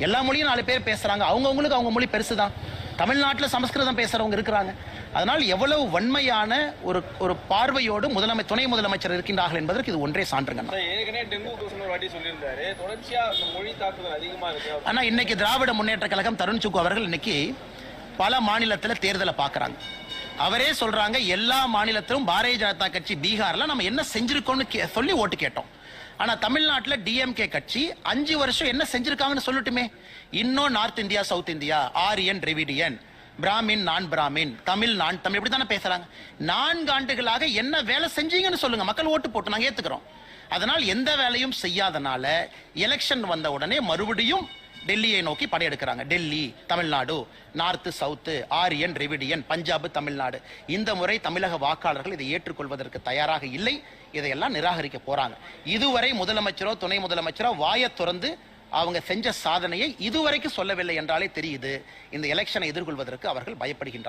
எல்லா மொழியும் 4 பேர் பேசுறாங்க. அவங்கவுங்களுக்கு அவங்க மொழி பெருசுதான். தமிழ்நாட்டில் சமஸ்கிருதம் பேசுறவங்க இருக்கிறாங்க. அதனால் எவ்வளவு வன்மையான ஒரு பார்வையோடு துணை முதலமைச்சர் இருக்கின்றார்கள் என்பதற்கு இது ஒன்றே சான்றுங்க. ஆனா இன்னைக்கு திராவிட முன்னேற்ற கழகம் தருண் சுக்கு அவர்கள் இன்னைக்கு பல மாநிலத்தில் தேர்தலை பார்க்கறாங்க. அவரே சொல்றாங்க எல்லா மாநிலத்திலும் பாரதிய ஜனதா கட்சி பீகார்ல நம்ம என்ன செஞ்சிருக்கோம்னு சொல்லி ஓட்டு கேட்டோம். ஆனா தமிழ்நாட்டில் டிஎம்கே கட்சி 5 வருஷம் என்ன செஞ்சிருக்காங்கன்னு சொல்லட்டுமே. இன்னும் north India, south India, Aryan, Dravidian, Brahmin, நான் பிராமின், தமிழ், நான் தமிழ் இப்படி தானே பேசுறாங்க. 4 ஆண்டுகளாக என்ன வேலை செஞ்சீங்கன்னு சொல்லுங்க. மக்கள் ஓட்டு போட்டு நாங்க ஏத்துக்கிறோம். அதனால் எந்த வேலையும் செய்யாதனால எலெக்ஷன் வந்த உடனே மறுபடியும் டெல்லியை நோக்கி படையெடுக்கிறாங்க. Delhi, Tamil Nadu, north, south, Aryan, Dravidian, Punjab, Tamil Nadu. இந்த முறை தமிழக வாக்காளர்கள் இதை ஏற்றுக்கொள்வதற்கு தயாராக இல்லை. இதையெல்லாம் நிராகரிக்க போறாங்க. இதுவரை முதலமைச்சரோ துணை முதலமைச்சரோ வாயை திறந்து அவங்க செஞ்ச சாதனையை இதுவரைக்கும் சொல்லவில்லை என்றாலே தெரியுது இந்த எலெக்ஷனை எதிர்கொள்வதற்கு அவர்கள் பயப்படுகின்றனர்.